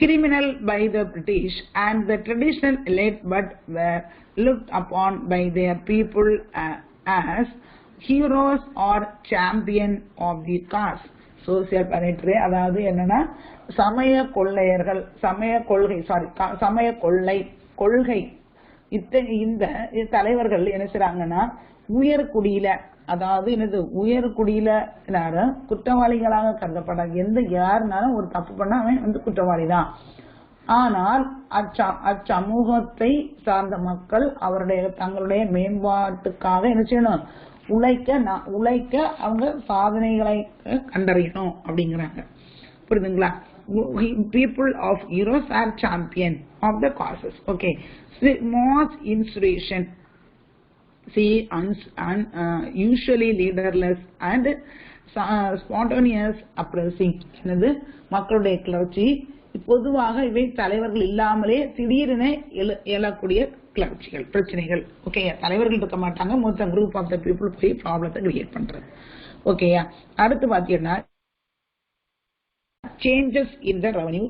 criminal by the British and the traditional elite, but were looked upon by their people as heroes or champion of the cause. Social validity அதாவது என்னன்னா, சமய கொள்கை இந்த தலைவர்கள் என்ன செய்றாங்கன்னா, உயர்குடியில அதாவது என்னது, உயர்குடியில குற்றவாளிகளாக கருதப்படாது. யாருனாலும் ஒரு தப்பு பண்ணா அவன் வந்து குற்றவாளி தான். ஆனால் அச்சமூகத்தை சார்ந்த மக்கள் தங்களுடைய மேம்பாட்டுக்காக என்ன செய்யணும், உழைக்க அவங்க சாதனைகளை கண்டறியணும் அப்படிங்கிறாங்க. புரியுதுங்களா? people of heroes are champion of the causes. Okay, mass insurrection. See, usually leaderless and spontaneous uprising. என்னது, மக்களுடைய கிளர்ச்சி. பொதுவாக இவை தலைவர்கள் இல்லாமலே திடீரென எழக்கூடிய கிளர்ச்சிகள், பிரச்சனைகள். ஓகே, தலைவர்கள் இருக்க மாட்டாங்க, மொத்த குரூப் ஆஃப் த பீப்புள் போய் ப்ராப்ளத்தை கிரியேட் பண்றது. ஓகேயா. அடுத்து பாத்தீங்கன்னா, changes in the revenue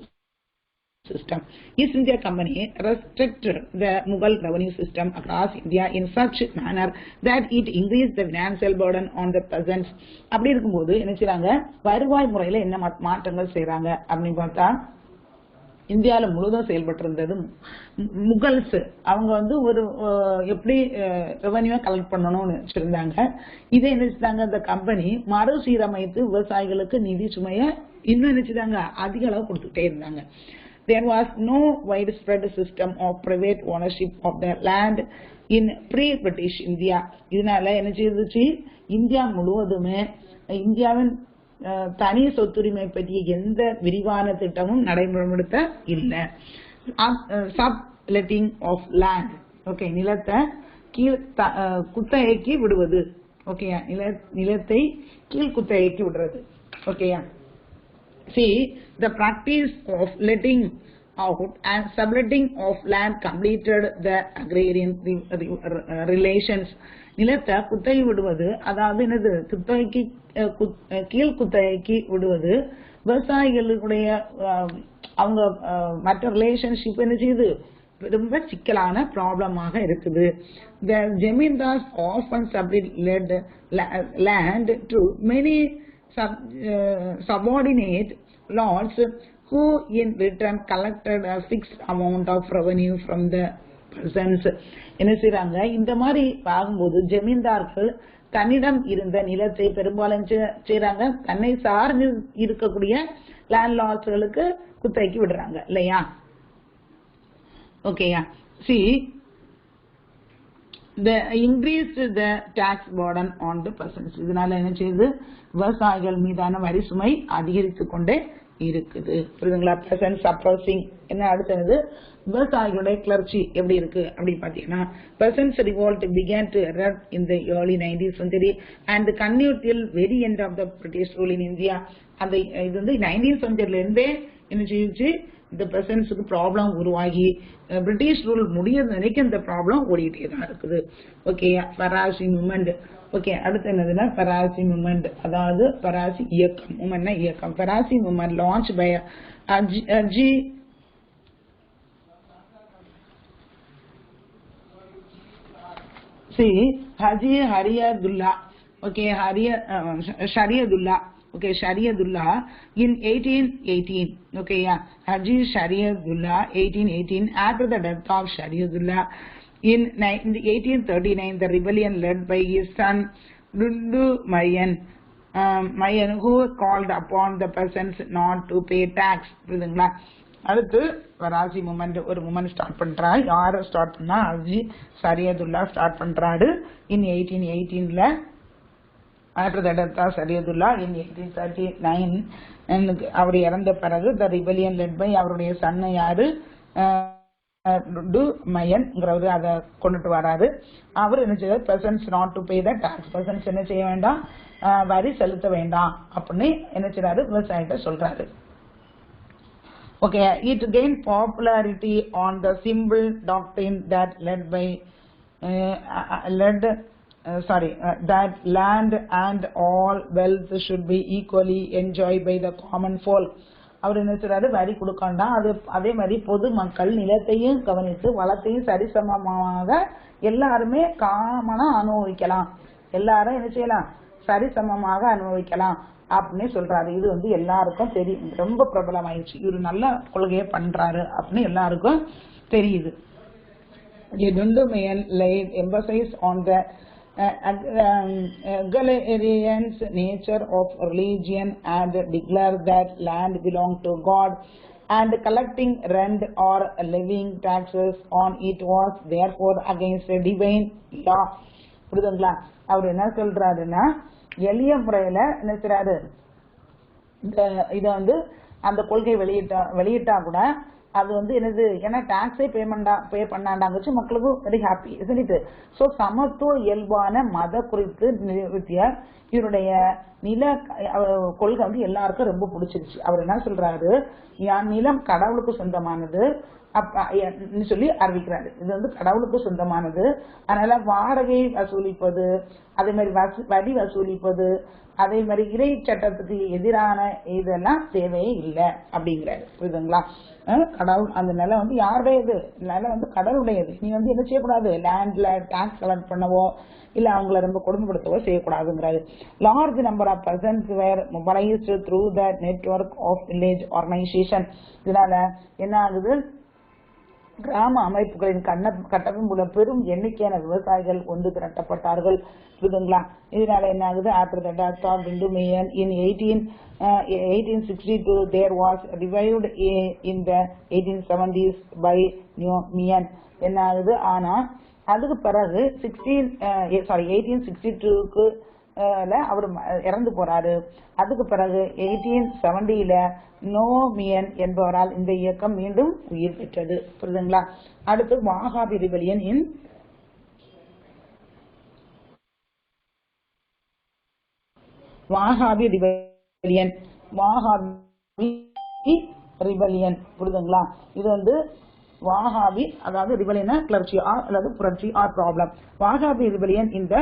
system. East India Company restricted the Mughal revenue system across India in such manner that it increased the financial burden on the peasants. அப்படி இருக்கும்போது என்ன செய்றாங்க, வருவாய் முறையில என்ன மாற்றங்கள் செய்றாங்க அப்படின்னு பார்த்தா, இந்தியாவில் முழுவதும் செயல்பட்டு இருந்தது முகல்ஸ். அவங்க வந்து ஒரு எப்படி ரெவன்யூ கலெக்ட் பண்ணணும்னு வச்சிருந்தாங்க. இதை என்ன செஞ்சாங்க, இந்த கம்பெனி மறுசீரமைத்து விவசாயிகளுக்கு நிதி சுமையை இன்னும் நினைச்சுதாங்க அதிக அளவு கொடுத்துட்டே இருந்தாங்க. There was no widespread system of private ownership of the land in pre-British India. இதனால என்ன செய்துச்சு, இந்தியா முழுவதுமே இந்தியாவின் தனி சொத்துரிமை பற்றிய எந்த விரிவான திட்டமும் நடைமுறைப்படுத்த இல்லை. சப்லெட்டிங் ஆஃப் லேண்ட். ஓகே, நிலத்தை குத்தகைக்கு விடுவது. ஓகேயா, நிலத்தை கீழ் குத்தகைக்கு விடுறது. ஓகேயா. See, the practice of letting out and subletting of land completed the agrarian relations. நிலத்தை குத்தகை விடுவது அதாவது என்னது, குத்தகைக்கு கீழ் குத்தகைக்கு விடுவது விவசாயிகளுடைய அவங்க மற்ற ரிலேஷன்ஷிப் என்ன செய்யுது, ரொம்ப சிக்கலான ப்ராப்ளமாக இருக்குது. The Zamindars often sublet land to many subordinate lords who in return collected a fixed amount of revenue from the peasants. என்ன செய்றாங்க, இந்த மாதிரி ஆகும்போது ஜமீன்தார்கள் தன்னிடம் இருந்த நிலத்தை பெரும்பாலும் செய்றாங்க, தன்னை சார்ந்து இருக்கக்கூடிய லேண்ட் லார்ட்ஸ்களுக்கு குத்தகைக்கு விடுறாங்க இல்லையா. ஓகேயா. See, the increased the tax burden on the peasants. இதனால என்ன செய்யுது, விவசாயிகள் மீதான வரி சுமை அதிகரித்து கொண்டே இருக்குது. புரியுதுங்களா? peasant suppressing என்ன அடுத்தது விவசாயிகளுடைய கிளர்ச்சி எப்படி இருக்கு அப்படி பாத்தீங்கன்னா peasants revolt began to erupt in the early 19th century and continued till very end of the British rule in India. அந்த இது வந்து 19th centuryல இருந்தே என்ன செய்யுச்சு, இந்த பெசன்ஸுக்கு ப்ராப்ளம் உருவாகி பிரிட்டிஷ் ரூல் முடிய நினைக்க இந்த ப்ராப்ளம் ஓடிட்டே தான் இருக்குது. Okay, Faraizi moment. ஓகே, அடுத்து என்னதுன்னா ஃபராசி மூமெண்ட், அதாவது ஃபராசி இயக்கம். மூமெண்ட்னா இயக்கம். Faraizi movement launch by Haji Hariatullah. Okay, Shariatullah. Okay, Shariatullah in 1818. Okay, yeah, Haji Shariatullah 1818. After the death of Shariatullah in 1839, the rebellion led by his son Dundu Mayan, who called upon the peasants not to pay tax. புரியுதுங்களா? அடுத்து வராசி moment ஒரு moment start பண்றாரு. யாரை start பண்ணா? Haji Shariatullah start பண்றாரு in 1818ல. After the death of Shariatullah in 1839, அவர் இறந்த பிறகு the rebellion led by அவருடைய சன்ன யாரு டு மயன்ங்கிறவரு அதை கொண்டுட்டு வராரு. அவர் என்ன செய்ய, peasants not to pay the tax, peasants என்ன செய்ய வேண்டாம், வரி செலுத்த வேண்டாம் அப்படின்னு என்ன செய்யறாரு, விவசாயிட்ட சொல்றாரு. Okay, it gained popularity on the simple doctrine that that land and all wealth should be equally enjoyed by the common folk. அவர் என்ன செய்றாரு, வரி கொடுக்கண்டா, அது அதே மாதிரி பொது மக்கள் நிலத்தையும் கவனித்து வளத்தையும் சரிசமமாக எல்லாருமே காமனா அனுபவிக்கலாம், எல்லாரும் என்ன செய்யலாம், சரிசமமாக அனுபவிக்கலாம் அப்படின்னு சொல்றாரு. இது வந்து எல்லாருக்கும் தெரியும், ரொம்ப பிரபலமாயிடுச்சு. இவரு நல்ல கொள்கையை பண்றாரு அப்படின்னு எல்லாருக்கும் தெரியுது. Dundumayan laid emphasis on the agrarian nature of religion and declared that land belonged to God and collecting rent or levying taxes on it was therefore against divine law. புரியுதுங்களா? அவர் என்ன சொல்றாருன்னா, எளிய முறையில என்ன செய்றாரு, இத வந்து அந்த கொள்கை வெளியிட்டா கூட அது வந்து என்னது, ஏன்னா டாக்ஸே பே பண்ணாண்டாங்கச்சு மக்களுக்கு வெரி ஹாப்பி இசனிட்டு. ஸோ சமத்துவ இயல்பான மத குறித்து நிறுத்திய இவருடைய நில கொள்கை வந்து எல்லாருக்கும் ரொம்ப பிடிச்சிருச்சு. அவர் என்ன சொல்றாரு, என் நிலம் கடவுளுக்கு சொந்தமானது சொல்லி அறிவிக்கிறாரு. இது வந்து கடவுளுக்கு சொந்தமானது, அதனால வாடகை வசூலிப்பது, அதே மாதிரி வரி வசூலிப்பது, அதே மாதிரி இறை சட்டத்துக்கு எதிரான இதெல்லாம் தேவையே இல்லை அப்படிங்கிறாரு. புரியுதுங்களா? கடவுள் அந்த நிலம் வந்து யாருடையது, நிலம் வந்து கடவுளுடையது. நீ வந்து என்ன செய்யக்கூடாது, லேண்ட்ல டாக்ஸ் கலெக்ட் பண்ணவோ இல்ல அவங்கள ரொம்ப கொடுமைப்படுத்தவோ செய்யக்கூடாதுங்கிறாரு. Large number of persons were mobilised through the network of village organisation. இதனால என்ன ஆகுது, கிராம அமைப்புகளின் கட்டமைப்பு மூலம் பெரும் எண்ணிக்கையான விவசாயிகள் ஒன்று திரட்டப்பட்டார்கள். புரியுதுங்களா? இதனால என்ன ஆகுது, after the death of Dundumayan in 1862 there was revived in the 1870s by Newman. என்ன ஆகுது, ஆனா அதுக்கு பிறகு 1862க்கு அவர் இறந்து போறாரு. அதுக்கு பிறகு 1870ல நோமியன் என்பவரால் இந்த இயக்கம் மீண்டும் உயிர் பெற்றது. புரியுதுங்களா? அடுத்து வாகாபி ரிபெலியன் இன் புரியுதுங்களா? இது வந்து வாகாபி, அதாவது ரிபெலியன் கிளர்ச்சி அல்லது புரட்சி ஆர் ப்ராப்ளம். வாகாபி ரிபெலியன் இந்த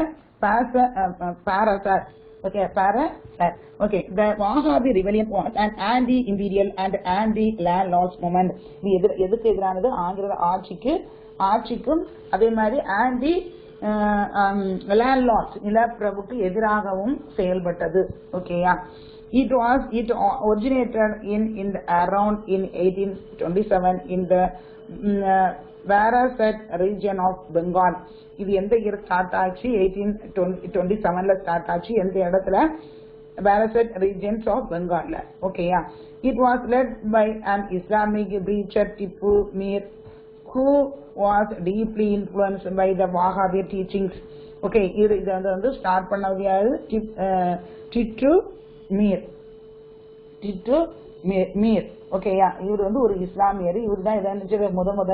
Parasat. Okay, okay. The Wahhabi rebellion was an anti-imperial and anti-landlords movement. இது எதுக்கு எதிரானது, ஆங்கில ஆட்சிக்கும் அதே மாதிரி ஆன்டி லேண்ட்லார்ட்ஸ் நிலப்பிரபுக்கு எதிராகவும் செயல்பட்டது. ஓகேயா? It originated in around 1827 in the Varasat region of Bengal. இது எந்த இயர் ஸ்டார்ட் ஆச்சு, 1827ல ஸ்டார்ட் ஆச்சு. எந்த இடத்துல, Varasat regions of Bengal. ஓகேயா? It was led by an Islamic preacher Tipu Mir who was deeply influenced by the Wahhabi teachings. Okay, இது வந்து start பண்ணது யாரு, டிட்டு மீர். ஓகேயா, இவர் வந்து ஒரு இஸ்லாமியர். இவர் தான் இதை முத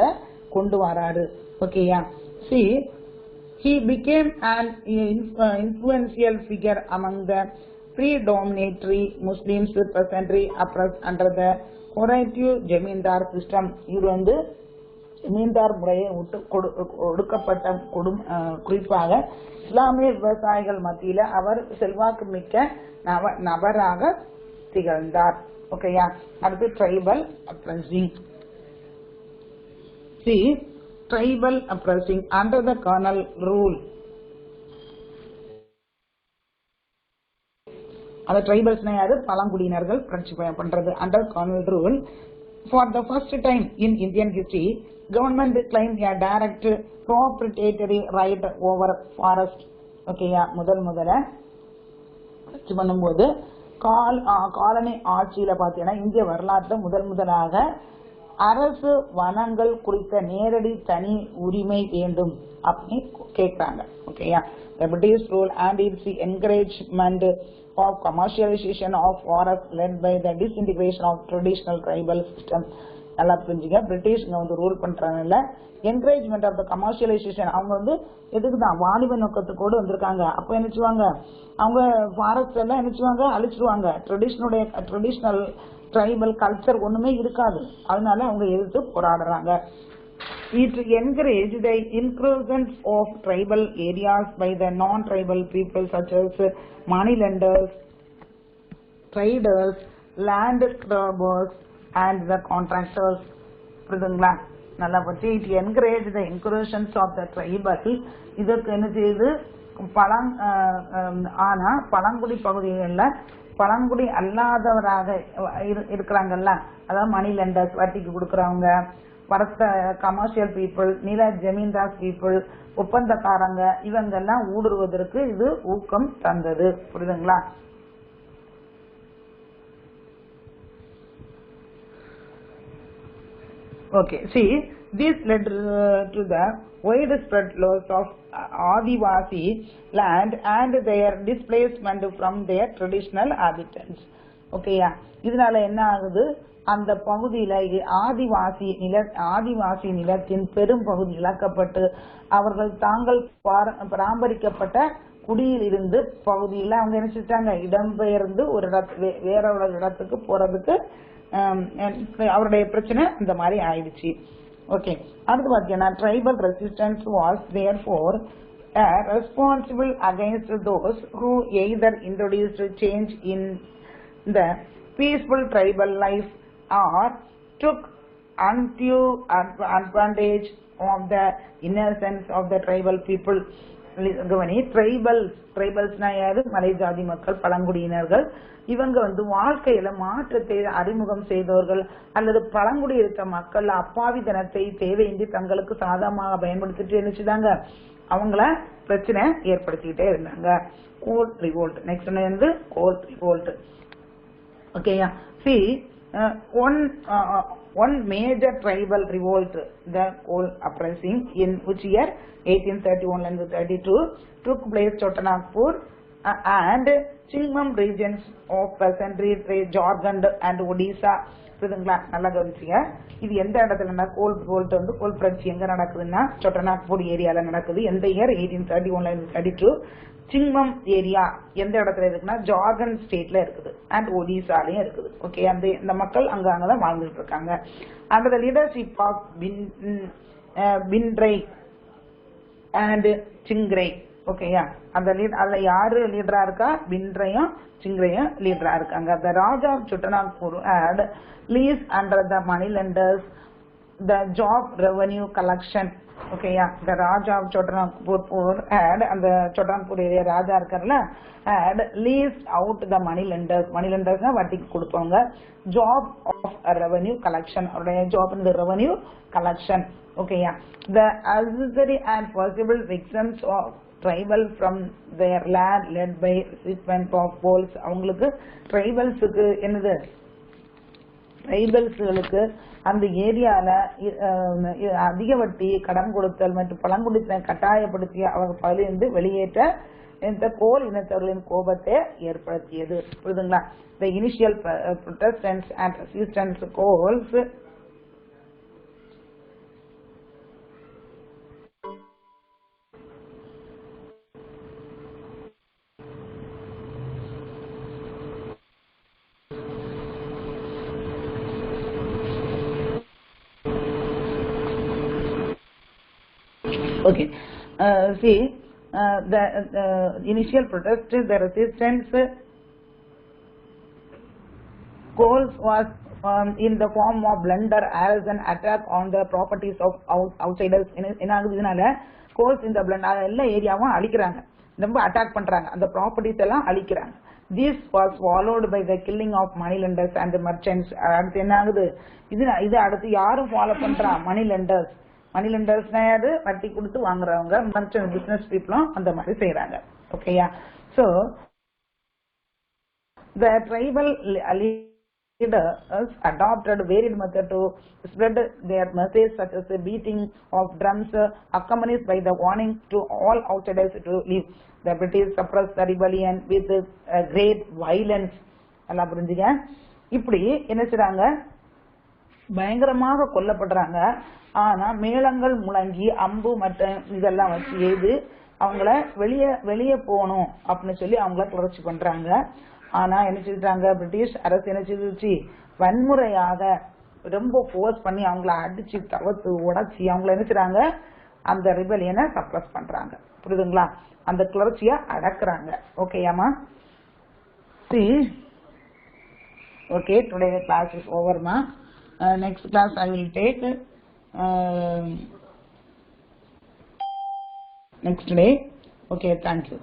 கொண்டு வராரு. ஓகேயா. See, he became an influential figure among the predominantly Muslims presently oppressed under the Orative Jamindar system. இவர் வந்து ஜமீன்தார் முறையை ஒடுக்கப்பட்ட குறிப்பாக இஸ்லாமிய விவசாயிகள் மத்தியில அவர் செல்வாக்கு மிக்க நபராக திகழ்ந்தார். ஓகேயா. அடுத்து tribal அப்ரெசிங். See, tribal oppressing under the colonial rule. அந்த ட்ரைபல்ஸ்னா யாரு? பழங்குடியினர்கள் புரட்சி பண்றது. Under colonial rule, for the first time in Indian history, government claimed a direct proprietary right over forest. ஓகேயா, முதல்ல புரட்சி பண்ணும்போது காலனி ஆட்சியில பாத்தீங்கன்னா இந்திய வரலாற்றுல முதலாக அரசு வனங்கள் குறித்த நேரடி தனி உரிமை வேண்டும் அப்படின்னு கேட்கிறாங்க. ஓகேயா. The British rule and its encouragement of commercialization of forests led by the disintegration of traditional tribal system. நல்லா புரிஞ்சுங்க. பிரிட்டிஷ் வந்து ரூல் பண்றாங்கல்ல, என்கரேஜ்மெண்ட் ஆஃப் த கமர்ஷியலைசேஷன். அவங்க வந்து எதுக்குதான் வாணிப நோக்கத்துக்கூட வந்திருக்காங்க. அப்ப என்னச்சுவாங்க, அவங்க ஃபாரஸ்ட் எல்லாம் என்னச்சுவாங்க, அழிச்சிருவாங்க. ட்ரெடிஷனல் ட்ரைபல் கல்ச்சர் ஒண்ணுமே இருக்காது. அதனால அவங்க எதிர்த்து போராடுறாங்க. It encouraged the incursions of tribal areas by the non-tribal people such as moneylenders, traders, land grabbers and the contractors. புரியுதுங்களா? நல்லா பற்றி it encouraged the incursions of the tribal. இதற்கு என்ன செய்யுது, ஆனா பழங்குடி பகுதிகளில் பழங்குடி அல்லாதவராக இருக்கிறாங்கல்ல, அதாவது மணி லெண்டர்ஸ், வட்டிக்கு கொடுக்கறவங்க, கமர்ஷியல் பீப்புள், நில ஜமீன்தார் பீப்புள், ஒப்பந்தக்காரங்க, இவங்கெல்லாம் ஊடுருவதற்கு இது ஊக்கம் தந்தது. புரியுதுங்களா? Okay, see, this led to the widespread loss of Adivasi land and their displacement from their traditional habitants. ஓகேயா, இதனால என்ன ஆகுது, அந்த பகுதியில ஆதிவாசி நிலத்தின் பெரும் பகுதி இழக்கப்பட்டு அவர்கள் தாங்கள் பராமரிக்கப்பட்ட குடியில் இருந்து பகுதியில அவங்க என்ன செஞ்சாங்க, இடம்பெயர்ந்து வேற ஒரு இடத்துக்கு போறதுக்கு அவருடைய பிரச்சனை இந்த மாதிரி ஆயிடுச்சு. ஓகே. அடுத்து பாத்தீங்கன்னா tribal resistance was therefore responsible against those who either introduced change in the peaceful tribal life or took undue advantage of the innocence of the tribal people. ட்ரைபல்ஸ்னா யாரு? மலை ஜாதி மக்கள், பழங்குடியினர்கள். இவங்க வந்து வாழ்க்கையில மாற்றத்தை அறிமுகம் செய்தவர்கள் அல்லது பழங்குடி இருக்க மக்கள் அப்பாவித்தனத்தை தேவையின்றி தங்களுக்கு சாதகமாக பயன்படுத்திட்டு நினைச்சுதாங்க அவங்கள பிரச்சனை ஏற்படுத்திக்கிட்டே இருந்தாங்க. கோல்ட் ரிவோல்ட். நெக்ஸ்ட் வந்து கோல்ட் ரிவோல்ட். ஓகேயா. See, one major tribal revolt, the coal uprising, in which year 1831 and 32 took place Chotanagpur and Chingam regions of present-day Jharkhand and Odisha. புரியுதுங்களா? நல்லா கவனிச்சிங்க. இது எந்த இடத்துல கோல் ரிவோல்ட் வந்து கோல் புரட்சி எங்க நடக்குதுன்னா சொட்டநாக்பூர் ஏரியால நடக்குது. எந்த இயர்? 1831 and 32. சிங்மம் ஏரியா எந்த இடத்துல இருக்குன்னா ஜார்க்கண்ட் ஸ்டேட்ல இருக்குது அண்ட் ஒடிசாலையும் இருக்குது. ஓகே. அந்த மக்கள் அங்கதான் வாழ்ந்துட்டு இருக்காங்க. Under the leadership of Bindrai and Singrai. ஓகேயா. அதுல யாரு லீடரா இருக்கா? பின்ரையும் சிங்ரையும் லீடரா இருக்காங்க. The raja of Chotanagpur had leased under the moneylenders the job revenue collection. ஓகேயா. the raja of Chotanagpur had, அந்த Chotanagpur ஏரியா ராஜா இருக்கார்ல, had leased out the moneylenders. moneylenders வட்டிக்கு கொடுப்பாங்க. job of revenue collection. அவருடைய ஜாப் இந்த ரெவன்யூ கலெக்ஷன். ஓகேயா. the accessory and possible victims of tribal from their land led by recipient of polls. அவங்களுக்கு ட்ரைபல்ஸுக்கு என்னது, ட்ரைபல்ஸ்களுக்கு அந்த ஏரியால அதிக வட்டி கடன் கொடுத்தல் மற்றும் பழங்குடியினை கட்டாயப்படுத்தி அவங்க பகுதியிலிருந்து வெளியேற்ற இந்த கோல் இனத்தவர்களின் கோபத்தை ஏற்படுத்தியது. புரியுதுங்களா? The initial protestants and resistance coals okay. See, the initial protest, the resistance coals was in the form of blunder as an attack on the properties of outsiders. என்ன ஆகுது? இதனால கோல்ஸ் இந்த பிளண்டர் எல்லா ஏரியாவும் அழிக்கிறாங்க, ரொம்ப அட்டாக் பண்றாங்க, அந்த properties எல்லாம் அழிக்கிறாங்க. This was followed by the killing of moneylenders and merchants. அடுத்து என்ன ஆகுது? இது அடுத்து யாரும் ஃபாலோ பண்றா? மணிலெண்டர்ஸ். மணிலெண்டர்ஸ்னா யாரு? வட்டி கொடுத்து வாங்குறவங்க. மர்ச்சன்ட் பிசினஸ் பீப்புளும் அந்த மாதிரி செய்யறாங்க. ஓகேயா? So the tribal leaders adopted varied methods to spread their message, such as the beating of drums accompanied by the warning to all outsiders to leave. The British suppressed the rebellion with great violence. எல்லாம் புரிஞ்சுங்க. இப்படி என்ன செய்றாங்க? பயங்கரமாக கொல்லப்படுறாங்க. ஆனா மேளங்கள் முழங்கி அம்பு மற்றும் இதெல்லாம் வச்சு ஏது அவங்கள வெளியே போகணும் அப்படின்னு சொல்லி அவங்கள கிளர்ச்சி பண்றாங்க. ஆனா என்ன செய்றாங்க? பிரிட்டிஷ் அரசு என்ன செய்துச்சு? வன்முறையாக ரொம்ப ஃபோர்ஸ் பண்ணி அவங்கள அடிச்சு தவத்து உடைச்சி அவங்கள என்ன செய்றாங்க? அந்த ரிபெலியனை சப்ரஸ் பண்றாங்க. புரியுதுங்களா? அந்த கிளர்ச்சியை அடக்குறாங்க. ஓகேயாமா? See, okay, today class is over, ma. Next class I will take next day. Okay, thank you.